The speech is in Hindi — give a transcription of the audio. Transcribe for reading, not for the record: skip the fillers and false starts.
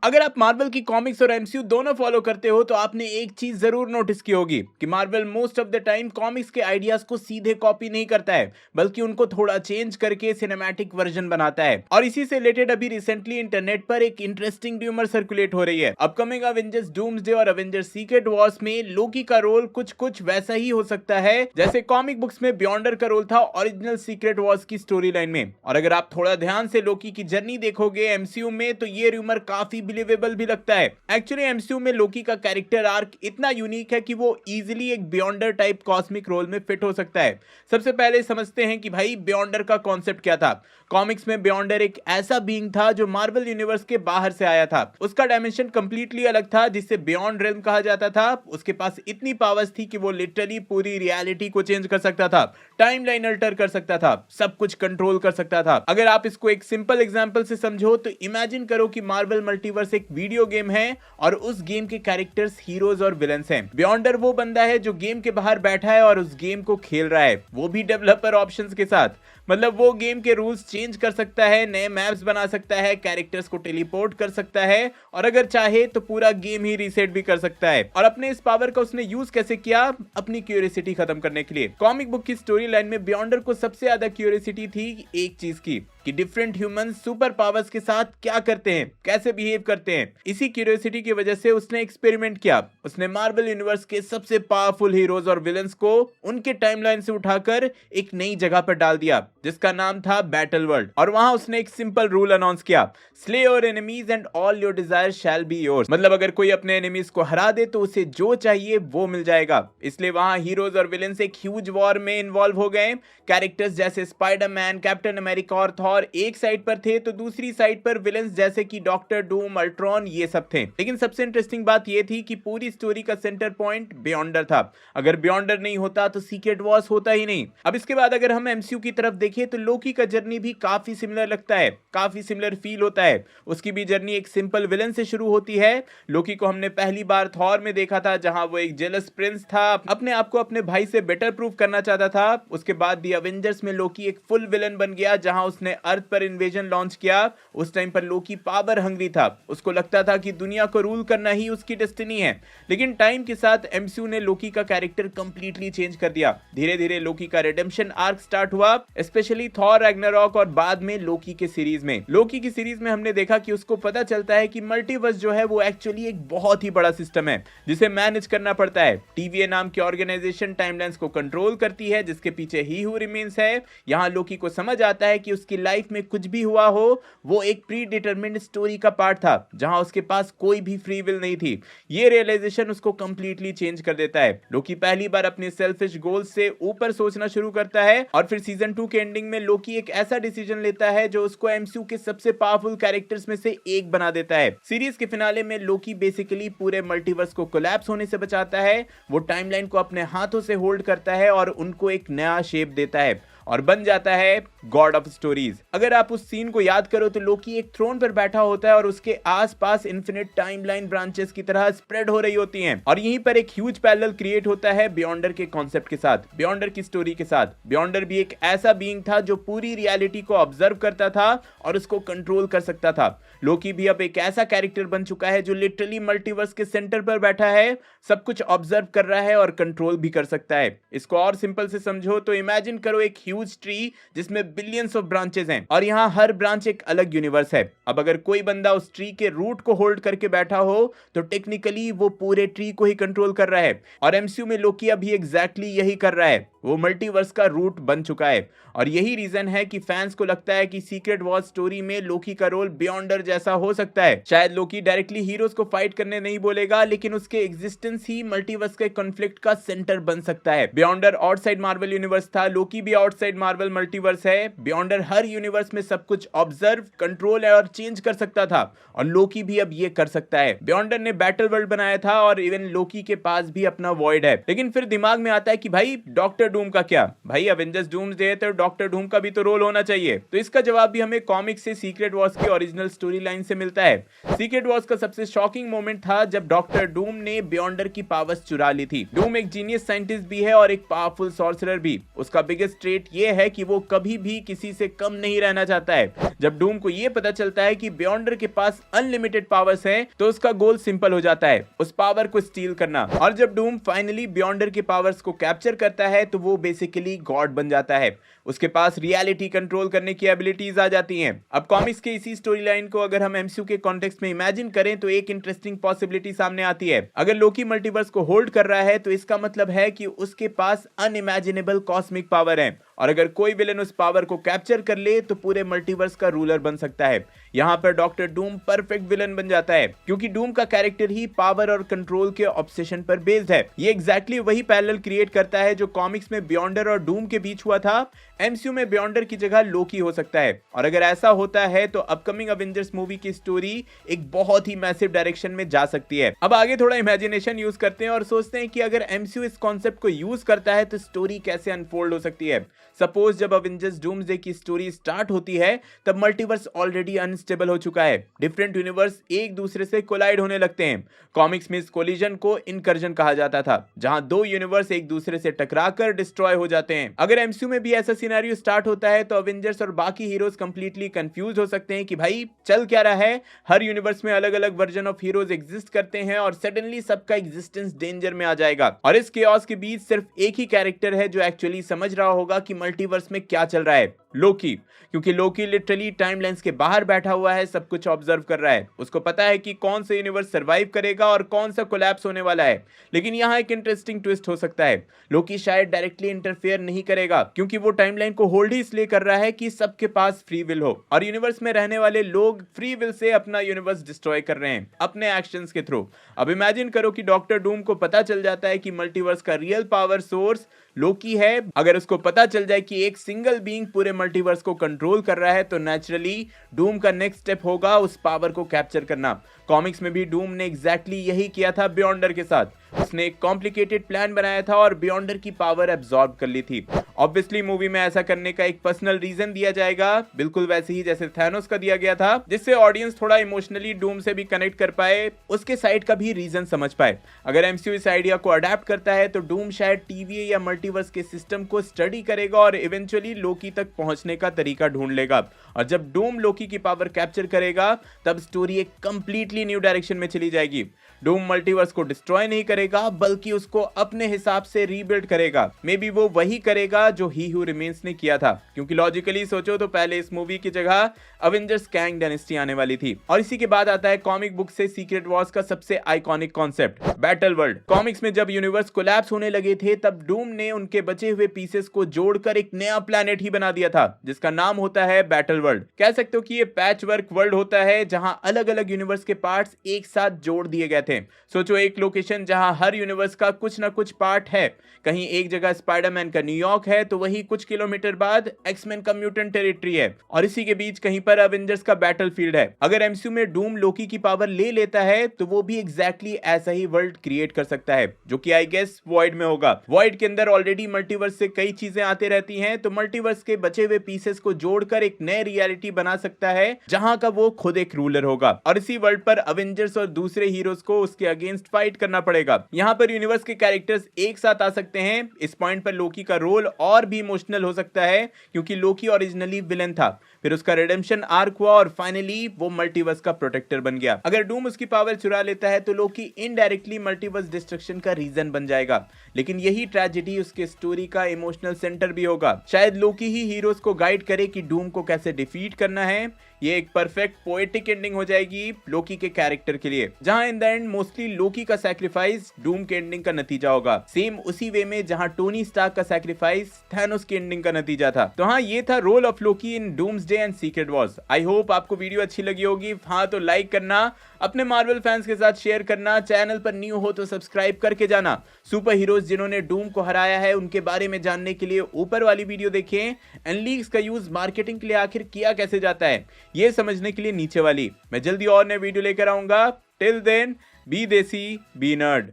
अगर आप मार्वल की कॉमिक्स और एमसीयू दोनों फॉलो करते हो तो आपने एक चीज जरूर नोटिस की होगी कि Marvel most of the time comics के आइडियाज को सीधे कॉपी नहीं करता है, बल्कि उनको थोड़ा चेंज करके सिनेमैटिक वर्जन बनाता है। और इसी से रिलेटेड अभी रिसेंटली इंटरनेट पर एक इंटरेस्टिंग र्यूमर सर्कुलेट हो रही है। अपकमिंग अवेंजर्स डूम्सडे और अवेंजर्स सीक्रेट वॉर्स में लोकी का रोल कुछ कुछ वैसा ही हो सकता है जैसे कॉमिक बुक्स में बियॉन्डर का रोल था ओरिजिनल सीक्रेट वॉर्स की स्टोरी लाइन में। और अगर आप थोड़ा ध्यान से लोकी की जर्नी देखोगे एमसीयू में तो ये र्यूमर काफी बिलीवेबल भी लगता है। एक्चुअली एमसीयू में लोकी का कैरेक्टर आर्क इतना यूनिक है कि वो इजीली एक बियॉन्डर टाइप कॉस्मिक रोल में फिट हो सकता है। सबसे पहले समझते हैं कि भाई बियॉन्डर का कॉन्सेप्ट क्या था। कॉमिक्स में बियॉन्डर एक ऐसा बीइंग था जो मार्वल यूनिवर्स के बाहर से आया था। उसका डायमेंशन कंप्लीटली अलग था जिसे बियॉन्ड रेल्म कहा जाता था। उसके पास इतनी पावर्स थी कि वो लिटरली पूरी रियलिटी को चेंज कर सकता था, टाइमलाइन अल्टर कर सकता था, सब कुछ कंट्रोल कर सकता था। अगर आप इसको एक सिंपल एग्जांपल से समझो तो इमेजिन करो कि मार्वल मल्टीवर्स एक वीडियो गेम है और उस गेम के कैरेक्टर्स हीरोज और विलन्स हैं। बियॉन्डर वो बंदा है जो गेम के बाहर बैठा है और उस गेम को खेल रहा है, वो भी डेवलपर ऑप्शंस के साथ। मतलब वो गेम के रूल्स चेंज कर सकता है, नए मैप्स बना सकता है, कैरेक्टर्स को टेलीपोर्ट कर सकता है और अगर चाहे तो पूरा गेम ही रीसेट भी कर सकता है। और अपने इस पावर का उसने यूज कैसे किया? अपनी क्यूरियोसिटी खत्म करने के लिए। कॉमिक बुक की स्टोरी लाइन में बियॉन्डर को सबसे ज्यादा क्यूरियोसिटी थी एक चीज की कि डिफरेंट ह्यूमंस सुपर पावर्स के साथ क्या करते हैं, कैसे बिहेव करते हैं। इसी क्यूरियोसिटी की वजह से उसने एक्सपेरिमेंट किया। उसने मार्वल यूनिवर्स के सबसे पावरफुल हीरोज और विलन्स को उनके टाइमलाइन से उठाकर एक नई जगह पर डाल दिया जिसका नाम था बैटल वर्ल्ड। और वहां उसने एक सिंपल रूल अनाउंस किया, slay your enemies and all your desire shall be yours. मतलब अगर कोई अपने एनिमीज को हरा दे तो उसे जो चाहिए वो मिल जाएगा। इसलिए वहां हीरोज और विलन्स एक ह्यूज वॉर में इन्वॉल्व हो गए। कैरेक्टर्स जैसे स्पाइडरमैन, कैप्टन अमेरिका और थॉर एक साइड पर थे तो दूसरी साइड पर विलन्स जैसे कि डॉक्टर डूम, अल्ट्रॉन, ये सब थे। लेकिन सबसे इंटरेस्टिंग बात ये थी कि पूरी स्टोरी का सेंटर पॉइंट बियॉन्डर था। अगर बियॉन्डर नहीं होता तो सीक्रेट वॉर्स होता ही नहीं। अब इसके बाद अगर हम एमसीयू की तरफ देखें तो लोकी का जर्नी भी काफी सिमिलर लगता है, काफी सिमिलर फील होता है। उसकी भी जर्नी एक सिंपल विलन से शुरू होती है। लोकी को हमने पहली बार थॉर में देखा था जहां वो एक जेलस प्रिंस था, अपने आप को अपने भाई से बेटर प्रूव करना चाहता था। उसके बाद दी अवेंजर्स में लोकी एक फुल विलन बन गया जहां उसने अर्थ पर इन्वेजन लॉन्च किया। उस टाइम पर लोकी पावर हंग्री था, उसको लगता था कि दुनिया को रूल करना ही उसकी डेस्टिनी है। लेकिन टाइम के साथ एमसीयू ने लोकी का कैरेक्टर कंप्लीटली चेंज कर दिया। धीरे धीरे लोकी का रिडेम्पशन आर्क स्टार्ट हुआ, स्पेशली थॉर रैग्नारॉक और बाद में लोकी के सीरीज में। लोकी की सीरीज में हमने देखा कि उसको पता चलता है कि मल्टीवर्स जो है वो एक्चुअली एक बहुत ही बड़ा सिस्टम है जिसे मैनेज करना पड़ता है। टीवीए नाम की ऑर्गेनाइजेशन टाइमलाइंस को कंट्रोल करती है जिसके पीछे ही हु रिमेन्स है। यहां लोकी को समझ आता है कि उसकी लाइफ में कुछ भी हुआ हो वो एक प्री डिटरमिन्ड स्टोरी का पार्ट था जहां उसके पास कोई भी फ्री विल नहीं थी। ये रियलाइजेशन उसको कंप्लीटली चेंज कर देता है। लोकी पहली बार अपने सेल्फिश गोल्स से ऊपर सोचना शुरू करता है और फिर सीजन 2 के एंडिंग में लोकी एक ऐसा डिसीजन लेता है जो उसको एमसीयू के सबसे पावरफुल कैरेक्टर्स में से एक बना देता है। सीरीज के फिनाले में लोकी बेसिकली पूरे मल्टीवर्स को कोलैप्स होने से बचाता है। वो टाइमलाइन को अपने हाथों से होल्ड करता है और उनको एक नया शेप देता है और बन जाता है गॉड ऑफ स्टोरीज। अगर आप उस सीन को याद करो तो लोकी एक थ्रोन पर बैठा होता है और उसके आसपास इन्फिनिट टाइमलाइन ब्रांचेस की तरह स्प्रेड हो रही होती हैं और यहीं पर एक ह्यूज पैरेलल क्रिएट होता है बियॉन्डर के कॉन्सेप्ट के साथ, बियॉन्डर की स्टोरी के साथ। बियॉन्डर भी एक ऐसा बीइंग था जो पूरी रियलिटी को ऑब्जर्व करता था और उसको कंट्रोल कर सकता था। लोकी भी अब एक ऐसा कैरेक्टर बन चुका है जो लिटरली मल्टीवर्स के सेंटर पर बैठा है, सब कुछ ऑब्जर्व कर रहा है और कंट्रोल भी कर सकता है। इसको और सिंपल से समझो तो इमेजिन करो एक ह्यूज ट्री जिसमें बिलियंस ऑफ ब्रांचेस हैं और यहाँ हर ब्रांच एक अलग यूनिवर्स है। अब अगर कोई बंदा उस ट्री के रूट को होल्ड करके बैठा हो तो टेक्निकली वो पूरे ट्री को ही कंट्रोल कर रहा है और एमसीयू में लोकी अभी एग्जैक्टली यही कर रहा है। वो मल्टीवर्स का रूट बन चुका है और यही रीजन है कि फैंस को लगता है कि सीक्रेट वॉर स्टोरी में लोकी का रोल बियॉन्डर जैसा हो सकता है। शायद लोकी डायरेक्टली हीरोज को फाइट करने नहीं बोलेगा लेकिन उसके एग्जिस्टेंस ही मल्टीवर्स के कॉन्फ्लिक्ट का सेंटर बन सकता है। बियॉन्डर आउटसाइड मार्वल यूनिवर्स था, लोकी भी आउटसाइड मार्वल मल्टीवर्स है। बियॉन्डर हर यूनिवर्स में सब कुछ ऑब्जर्व, कंट्रोल और चेंज कर सकता था और लोकी भी अब ये कर सकता है। बियॉन्डर ने बैटल वर्ल्ड बनाया था और इवन लोकी के पास भी अपना वॉइड है। लेकिन फिर दिमाग में आता है कि भाई डॉक्टर डूम का क्या? भाई अवेंजर्स डूम्सडे है तो डॉक्टर डूम का भी तो रोल होना चाहिए। तो इसका जवाब भी हमें कॉमिक्स से सीक्रेट वॉर्स की ओरिजिनल स्टोरी लाइन से मिलता है। सीक्रेट वॉर्स का सबसे शॉकिंग मोमेंट था जब डॉक्टर डूम ने बियॉन्डर की पावर्स चुरा ली थी। डूम एक जीनियस साइंटिस्ट भी है और एक पावरफुल सॉर्सरर भी। उसका बिगेस्ट ट्रेट ये है कि वो कभी भी किसी से कम नहीं रहना चाहता है। जब डूम को ये पता चलता है कि बियॉन्डर के पास अनलिमिटेड पावर्स हैं, तो उसका गोल सिंपल हो जाता है, उस पावर को स्टील करना। और जब डूम फाइनली बियॉन्डर के पावर्स को कैप्चर करता है तो वो बेसिकली गॉड बन जाता है। उसके पास रियलिटी कंट्रोल करने की एबिलिटीज आ जाती हैं। अब कॉमिक्स के इसी स्टोरी लाइन को अगर हम एमसीयू के कॉन्टेक्स्ट में इमेजिन करें तो एक इंटरेस्टिंग पॉसिबिलिटी सामने आती है। अगर लोकी मल्टीवर्स को होल्ड कर रहा है तो इसका मतलब है कि उसके पास अनइमेजिनेबल कॉस्मिक पावर है, और अगर कोई विलन उस पावर को कैप्चर कर ले तो पूरे मल्टीवर्स का रूलर बन सकता है। यहां पर डॉक्टर डूम परफेक्ट विलन बन जाता है, क्योंकि डूम का कैरेक्टर ही पावर और कंट्रोल के ऑब्सेशन पर बेस्ड है। ये एग्जैक्टली वही पैरेलल क्रिएट करता है जो कॉमिक्स में बियॉन्डर और डूम के बीच हुआ था। एमसीयू में बियॉन्डर की जगह लोकी हो सकता है, और अगर ऐसा होता है तो अपकमिंग अवेंजर्स मूवी की स्टोरी एक बहुत ही मैसिव डायरेक्शन में जा सकती है। अब आगे थोड़ा इमेजिनेशन यूज करते हैं और सोचते हैं कि अगर एमसीयू इस कॉन्सेप्ट को यूज करता है तो स्टोरी कैसे अनफोल्ड हो सकती है। सपोज जब अवेंजर्स डूम्सडे की स्टोरी स्टार्ट होती है तब मल्टीवर्स ऑलरेडी अनस्टेबल हो चुका है। डिफरेंट यूनिवर्स एक दूसरे से कोलाइड होने लगते हैं। कॉमिक्स में इस कोलिजन को इनकर्जन कहा जाता था, जहां दो यूनिवर्स एक दूसरे से टकराकर डिस्ट्रॉय हो जाते हैं। अगर एमसीयू में भी ऐसा सिनेरियो स्टार्ट होता है तो अवेंजर्स और बाकी हीरोज कंप्लीटली कंफ्यूज हो सकते हैं कि भाई चल क्या रहा है। हर यूनिवर्स में अलग अलग वर्जन ऑफ हीरोज एग्जिस्ट करते हैं और सडनली सबका एग्जिस्टेंस डेंजर में आ जाएगा। और इस केओस के बीच सिर्फ एक ही कैरेक्टर है जो एक्चुअली समझ रहा होगा कि मल्टीवर्स में क्या चल रहा है, लोकी। क्योंकि लोकी लिटरली टाइमलाइंस के बाहर बैठा हुआ है, सब कुछ ऑब्जर्व कर रहा है। उसको पता है कि कौन सा यूनिवर्स सर्वाइव करेगा और कौन सा कोलैप्स होने वाला है। लेकिन यहाँ एक इंटरेस्टिंग ट्विस्ट हो सकता है। लोकी शायद डायरेक्टली इंटरफेयर नहीं करेगा, क्योंकि वो टाइमलाइन को होल्ड ही इसलिए कर रहा है कि सबके पास फ्री विल हो, और यूनिवर्स में रहने वाले लोग फ्री विल से अपना यूनिवर्स डिस्ट्रॉय कर रहे हैं अपने एक्शंस के थ्रू। अब इमेजिन करो कि डॉक्टर डूम को पता चल जाता है कि मल्टीवर्स का रियल पावर सोर्स लोकी है। अगर उसको पता चल जाए कि एक सिंगल बीइंग पूरे मल्टीवर्स को कंट्रोल कर रहा है तो नेचुरली डूम का नेक्स्ट स्टेप होगा उस पावर को कैप्चर करना। कॉमिक्स में भी डूम ने एग्जैक्टली यही किया था बियॉन्डर के साथ। उसने एक कॉम्प्लिकेटेड प्लान बनाया था और बियॉन्डर की पावर एब्जॉर्ब कर ली थी। ऑब्वियसली मूवी में ऐसा करने का एक पर्सनल रीजन दिया जाएगा, बिल्कुल वैसे ही जैसे थैनोस का दिया गया था, जिससे ऑडियंस थोड़ा इमोशनली डूम से भी कनेक्ट कर पाए, उसके साइड का भी रीजन समझ पाए। अगर एमसीयू इस आइडिया को अडेप्ट करता है तो डूम शायद टीवीए या मल्टीवर्स के सिस्टम को स्टडी करेगा और इवेंचुअली लोकी तक पहुंचने का तरीका ढूंढ लेगा। और जब डूम लोकी की पावर कैप्चर करेगा तब स्टोरी एक कंप्लीटली न्यू डायरेक्शन में चली जाएगी। डूम मल्टीवर्स को डिस्ट्रॉय नहीं करेगा बल्कि उसको अपने हिसाब से रीबिल्ड करेगा। मे बी वो वही करेगा जो ही हू रिमेन्स ने किया था, क्योंकि लॉजिकली सोचो तो पहले इस मूवी की जगह अवेंजर्स कैंग डायनेस्टी आने वाली थी। और इसी के बाद आता है कॉमिक बुक से सीक्रेट वॉर्स का सबसे iconic concept, battle world. Comics में जब यूनिवर्स कोलैप्स होने लगे थे तब डूम ने उनके बचे हुए पीसेस को जोड़कर एक नया प्लेनेट ही बना दिया था, जिसका नाम होता है बैटल वर्ल्ड। कह सकते हो कि ये पैच वर्क वर्ल्ड होता है जहां अलग अलग यूनिवर्स के पार्ट्स एक साथ जोड़ दिए गए थे। सोचो एक लोकेशन जहां हर यूनिवर्स का कुछ ना कुछ पार्ट है। कहीं एक जगह स्पाइडरमैन का न्यूयॉर्क है तो वही कुछ किलोमीटर बाद एक्समैन का म्यूटेंट टेरिटरी है, और इसी के बीच कहीं पर अवेंजर्स का बैटलफील्ड है। अगर एमसीयू में डूम लोकी की पावर ले लेता है तो वो भी एग्जैक्टली ऐसा ही वर्ल्ड क्रिएट कर सकता है, जो कि आई गेस वॉइड में होगा। वॉइड के अंदर ऑलरेडी मल्टीवर्स से कई चीजें आते रहती हैं, तो मल्टीवर्स के बचे हुए पीसेस को जोड़कर एक नए रियलिटी बना सकता है जहां का वो खुद एक रूलर होगा। और इसी वर्ल्ड पर अवेंजर्स और दूसरे हीरोज को उसके अगेंस्ट फाइट करना पड़ेगा। यहां पर यूनिवर्स के कैरेक्टर्स एक साथ आ सकते हैं। इस पॉइंट पर लोकी का रोल और भी इमोशनल हो सकता है, क्योंकि लोकी ओरिजिनली विलेन था, फिर उसका रिडेम्पशन आर्क हुआ और फाइनली वो मल्टीवर्स का प्रोटेक्टर बन गया। अगर डूम उसकी पावर चुरा लेता है तो लोकी इनडायरेक्टली मल्टीवर्स डिस्ट्रक्शन का रीजन बन जाएगा, लेकिन यही ट्रेजेडी उसके स्टोरी का इमोशनल सेंटर भी होगा। शायद लोकी ही हीरोज को गाइड करे कि डूम को कैसे डिफीट करना है। ये एक परफेक्ट पोएटिक एंडिंग हो जाएगी लोकी के कैरेक्टर के लिए, जहां इन द एंड मोस्टली लोकी का सैक्रिफाइस डूम के एंडिंग का नतीजा होगा। सेम उसी वे में जहां टोनी स्टार्क का सैक्रिफाइस थैनोस की एंडिंग का नतीजा था। तो हाँ, ये था role of Loki in Doomsday and Secret Wars. I hope आपको वीडियो अच्छी लगी होगी। हाँ तो लाइक करना, अपने मार्वल फैंस के साथ शेयर करना, चैनल पर न्यू हो तो सब्सक्राइब करके जाना। सुपर हीरोज जिन्होंने डूम को हराया है उनके बारे में जानने के लिए ऊपर वाली वीडियो देखें। एंड लीक्स का यूज मार्केटिंग के लिए आखिर किया कैसे जाता है ये समझने के लिए नीचे वाली। मैं जल्दी और नए वीडियो लेकर आऊंगा। टिल देन बी देसी बी नर्ड।